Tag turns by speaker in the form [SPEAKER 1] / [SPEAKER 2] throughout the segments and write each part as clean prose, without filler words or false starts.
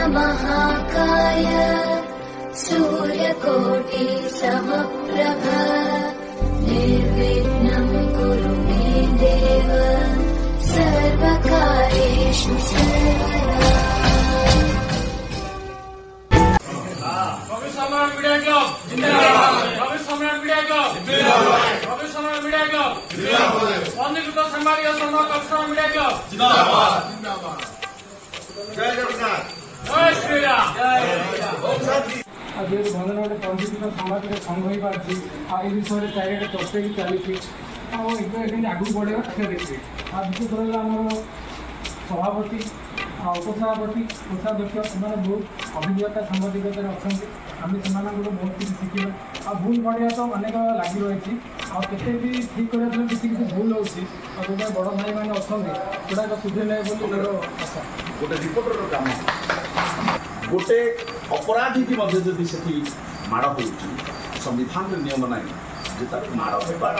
[SPEAKER 1] महाकाय सूर्यकोटि समप्रभ निर्विघ्नं कुरु मे देव सर्वकार्येषु सर्वदा।
[SPEAKER 2] जेहतु भंजन गोटे पंजीकृत सामाजिक संघ हो पार्टी आ विषय चारिटे चर्चा भी चली आगू बढ़ेगा से देखिए आ विशेष रहा आम सभापति उपसभापति कोषाध्यक्ष मैंने बहुत अभिज्ञता सामाजिकतार अच्छा आम से बहुत किसी शिखा आ भूल बढ़िया तो अनेक लगी रही आते भी ठीक करने किसी भूल होता बड़ भाई मैंने अच्छा गुड़ाक सुधे मोर आशा
[SPEAKER 3] गोटे रिपोर्टर काम गोटे अपराधी की मध्य जदि से माड़ हो संविधान नियम ना जे तार माड़ होबार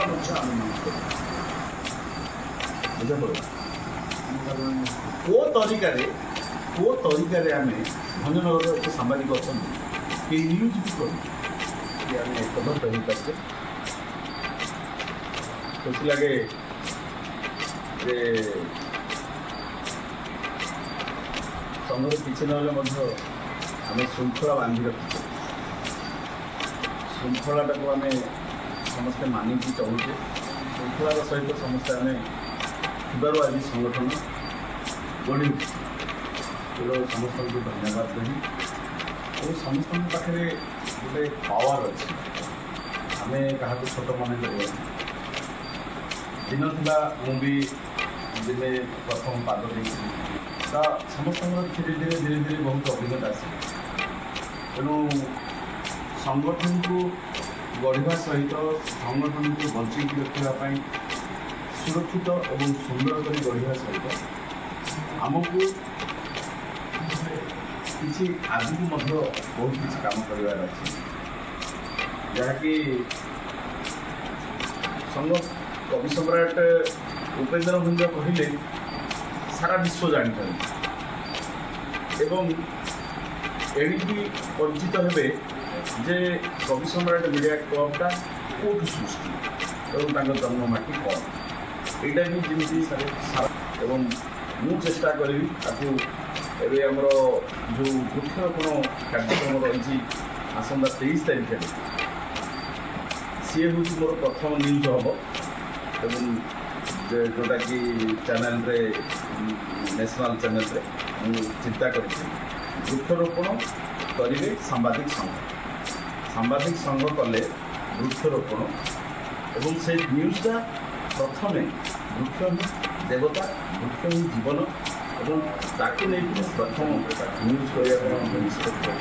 [SPEAKER 3] को तरीके आम भंजनगर एक साम्बादिक अच्छा न्यूज भी करें एकत्र हो पारे खुशी लगे संघर किसी ना आम श्रृंखला बांधि रखी श्रृंखलाटा को आम समस्ते मानिकी चलुचे श्रृंखलार सहित समस्ते आम थोड़ो आज संगठन गढ़ी समस्त को धन्यवाद देवी और समस्त पाखे गोटे पावर अच्छे आम क्या छोट मन कर दिन था मुझे दिने प्रथम पाद समस्त धीरे धीरे बहुत अभिज्ञता आस तेणु संगठन को गढ़ा सहित संगठन को बंचिक रखापी सुरक्षित और सुंदर कर गढ़ा सहित आमको किसी आगे बहुत किसी काम कर जहाँकि संघ कवि सम्राट उपेन्द्र भंज कहले सारा विश्व जानते एवं एणिकी परिचित हे जे कवि सम्राट मीडिया क्लबटा कौटू सृष्टि और जन्ममाटी कौन यहाँ भी जमी सारा एवं मु चेष्टा करी ताकू एमर जो वृक्षरोपण कार्यक्रम रही आसंता 23 तारिख सी हूँ मोर प्रथम न्यूज हम जोटा कि चैनल रे नेशनल चैनल रे मुझे चिंता कर वृक्षरोपण करेंगे सांबादिक संघ कले वृक्षरोपण एवं से न्यूजटा प्रथमे वृक्ष ही देवता वृक्ष ही जीवन और ताकि नहीं प्रथम न्यूज करने निष्पत्ति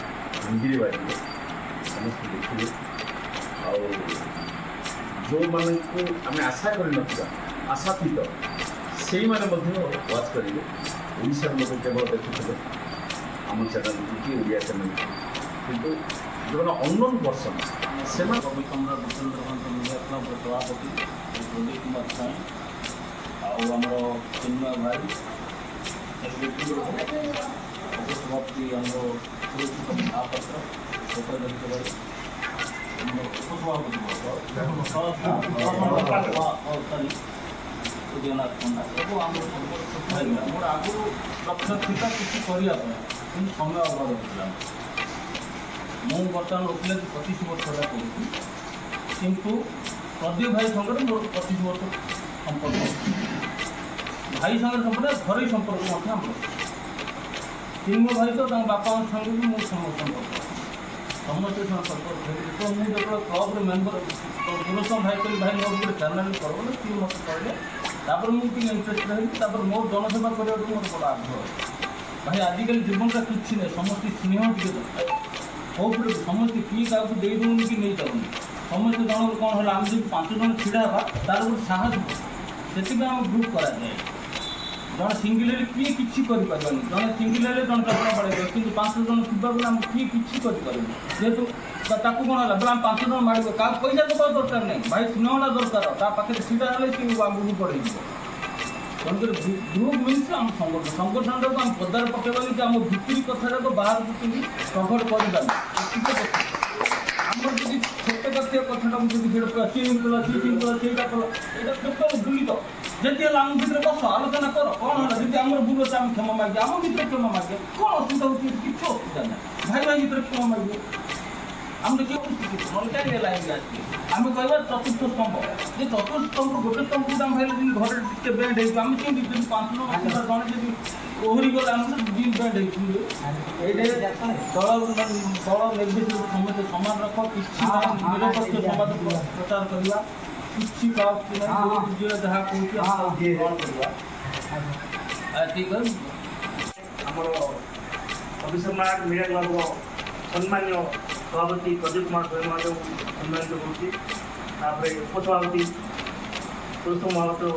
[SPEAKER 3] हिंदी बाजी समस्त देखिए जो मान को आम आशा कर आशातीत से मैंने वाच करेंगे ओडार लोग केवल देखुते आम चैनल कि ओडिया चैनल किंतु जो अननोन पर्सन से
[SPEAKER 4] कवि सम्राट भूपेन्द्र भंज मीडिया क्लब सभापति प्रदीप कुमार साई आम चिन्मय भाई उपसभापति आम सुरक्षित महापात्र उपाध्यक्ष भाई मोर आगु लक्ष्य था किसी करने समय अभाव होता मुझे बर्तमान वकिल 25 वर्ष है किंतु प्रदीप भाई संगे मोर 25 वर्ष संपर्क भाई संगे संपर्क घर संपर्क चिन्मय भाई तो बापा संगे भी मोर संपर्क समस्ते संपर्क तो मुझे जो क्लब मेम्बर गुरुसम भाई कह भाई मोर गोटे चैनल कर सी मत कहले मुझे इंटरेस्ट रही मोर जनसेवा करने मोर बड़ा आग्रह भाई आजिकल जीवन का किसी ना समस्त स्नेह टे बहुत समस्त किए क्या दे दून कि नहीं चाहूँ समस्त जन कौन है आम जो 5 जन ढड़ा तार गोटे साहस से ग्रुप कराए जन सिंगल किए किसी करें जन सिंगल जन चपड़ा पड़े कि 5 जन थी आम किए किसी करें जेहतु कौन है बोले आम 5 जन मारे क्या पैसा देवा दरकार नहीं भाई स्नेहटा दरकार पाखे सीधा सी आगू पड़े ତେଣୁକରି ଗ୍ରୁପ୍ ମିନ୍ସ ଆମ ସଂଗଠନଟାକୁ ଆମେ ପଦାରେ ପକାଇବାନି କି ଆମ ଭିତରି କଥାଟାକୁ ବାହାରକୁ କେମିତି ପ୍ରକଟ କରିବାନି। ଆମର ଯଦି ଛୋଟ ଜାତୀୟ କଥାଟାକୁ ଯଦି ସେଇଟା ଶୃଙ୍ଖଳା ସେଇଟା କଲ ଏଇଟା ଟୋଟାଲ ଭୁଲିତ। ଯଦି ହେଲା ଆମ ଭିତରେ ବସ ଆଲୋଚନା କର କ'ଣ ହେଲା, ଯଦି ଆମର ଭୁଲ ଅଛି ଆମେ କ୍ଷମା ମାଗିବା, ଆମ ଭିତରେ କ୍ଷମା ମାଗିବା, କ'ଣ ଅସୁବିଧା ହେଉଛି? କିଛି ଅସୁବିଧା ନାହିଁ, ଭାଇ ଭାଇ ଭିତରେ କ୍ଷମା ମାଗିବ। ଆମେ କେଉଁ ନହେଲେ କାହିଁକି ଲାଇନ୍ ଆସିଛି ଆମେ କହିବା ଚତୁର୍ଥ ସ୍ତମ୍ଭ, ଯେ ଚତୁର୍ଥ ସ୍ତମ୍ଭ ଗୋଟେ ସ୍ତମ୍ଭକୁ ଆମେ ଭାଇଲେ ଯଦି ଘରେ ଟିକେ ବେଣ୍ଡ ହେଇଛୁ ଆମେ କେମିତି ଯଦି 5 ଜଣ ଜଣେ ଯଦି ଓହରି ଗଲେ ଆମେ ତ ଜିନ୍ ବେଣ୍ଡ ହେଇଛୁ। ଏଇଟା ଦଳ ନିର୍ବିଶେଷ ସମସ୍ତେ ସମାନ ରଖ, କିଛି ନିରପେକ୍ଷ ସମାଜ ପ୍ରଚାର କରିବା, କିଛି କାହାକୁ ଯାହା କହୁଛି ଆମେ ଗ୍ରହଣ କରିବା। ଠିକ୍ ଅଛି।
[SPEAKER 5] ଆମର ଅଭିଷେକ ନାୟକ ମିଡ଼ିଆ କ୍ଲବର ସମ୍ମାନୀୟ ସଭାପତି ପ୍ରଦୀପ କୁମାର ସ୍ୱୟଂ ସମ୍ମାନିତ କରୁଛି। ତାପରେ ଉପସଭାପତି ପୁରୁଷ ମହାପାତ୍ର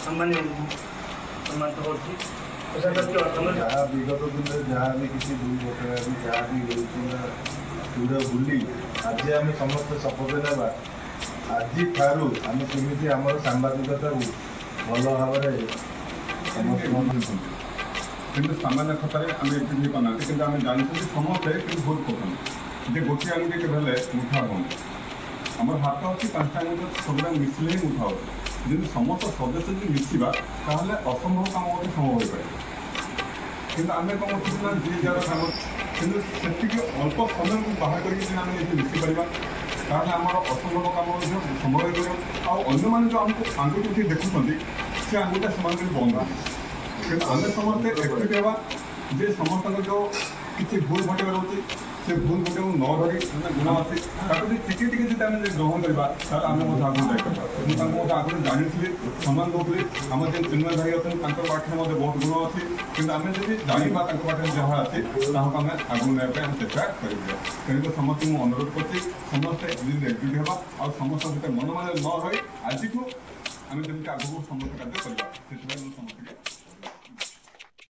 [SPEAKER 5] ସମ୍ମାନିତ କରୁଛି।
[SPEAKER 6] ଯାହା ବିଗତ ଦିନରେ ଯାହା ବି କିଛି ଦୁର୍ଘଟଣା ବି ଯାହା ବି ହେଉଛି ନା ପୁରା ଭୁଲି ଆଜି ଆମେ ସମସ୍ତେ ଶପଥ ନେବା, ଆଜିଠାରୁ ଆମେ କେମିତି ଆମର ସାମ୍ବାଦିକତାକୁ ଭଲ ଭାବରେ ସମସ୍ତେ ମନେଉଛନ୍ତି।
[SPEAKER 7] କିନ୍ତୁ ସାମାନ୍ୟ କଥାରେ ଆମେ ଏଠି ହେଇପାରୁନାହାନ୍ତି, କିନ୍ତୁ ଆମେ ଜାଣିଛନ୍ତି ସମସ୍ତେ କିନ୍ତୁ ଭୁଲ କରୁଛନ୍ତି ଯେ ଗୋଟିଏ ଆଙ୍ଗୁଠି କେବେ ହେଲେ ମୁଠା ହେବନି। ଆମର ହାତ ଅଛି 5ଟା ଆଙ୍ଗୁଠି ସବୁବେଳେ ମିଶିଲେ ହିଁ ମୁଠା ହେଉଛି। ଯଦି ସମସ୍ତ ସଦସ୍ୟ ଯଦି ମିଶିବା ତାହେଲେ ଅସମ୍ଭବ କାମ ମଧ୍ୟ ସମ୍ଭବ ହୋଇପାରିବ। କିନ୍ତୁ ଆମେ କ'ଣ କରୁଛୁ ନା ଯିଏ ଯାହାର କାମ, କିନ୍ତୁ ସେତିକି ଅଳ୍ପ ସମୟକୁ ବାହାର କରିକି ଯଦି ଆମେ ଏଠି ମିଶିପାରିବା ତାହେଲେ ଆମର ଅସମ୍ଭବ କାମ ମଧ୍ୟ ସମ୍ଭବ ହୋଇପାରିବ। ଆଉ ଅନ୍ୟମାନେ ଯେଉଁ ଆମକୁ ଆଙ୍ଗୁଠି ଉଠି ଦେଖୁଛନ୍ତି ସେ ଆଙ୍ଗୁଠିଟା ସେମାନଙ୍କୁ ବନ୍ଦ ଅଛି। କିନ୍ତୁ ଆମେ ସମସ୍ତେ ଏକଜୁଟ ହେବା ଯେ ସମସ୍ତଙ୍କ ଯେଉଁ କିଛି ଭୁଲ ଘଟିବା ରହୁଛି ସେ ଭୁଲ ଘଟିବାକୁ ନ ଧରି ଗୁଣ ଅଛି ତାକୁ ଯଦି ଟିକେ ଟିକେ ଯଦି ଆମେ ଗ୍ରହଣ କରିବା ତାହେଲେ ଆମେ ମଧ୍ୟ ଆଗକୁ ଯାଇପାରିବା। ମୁଁ ତାଙ୍କୁ ମଧ୍ୟ ଆଗରୁ ଜାଣିଥିଲି, ସମ୍ମାନ ଦେଉଥିଲି। ଆମର ଯେଉଁ ଚିନ୍ମୟ ଭାଇ ଅଛନ୍ତି ତାଙ୍କ ପାଖରେ ମଧ୍ୟ ବହୁତ ଗୁଣ ଅଛି, କିନ୍ତୁ ଆମେ ଯଦି ଜାଣିବା ତାଙ୍କ ପାଖରେ ଯାହା ଅଛି ତାହାକୁ ଆମେ ଆଗକୁ ନେବା ପାଇଁ ଆମେ ଚେଷ୍ଟା କରିବା। ତେଣୁକରି ସମସ୍ତଙ୍କୁ ମୁଁ ଅନୁରୋଧ କରୁଛି ସମସ୍ତେ ଯଦି ଏକଜୁଟ ହେବା ଆଉ ସମସ୍ତଙ୍କ ଭିତରେ ମନୋମାଳିନ୍ୟ ନ ରହି ଆଜିଠୁ ଆମେ ଯେମିତି ଆଗକୁ ସମସ୍ତ କାର୍ଯ୍ୟ କରିବା ସେଥିପାଇଁ ମୁଁ ସମସ୍ତଙ୍କୁ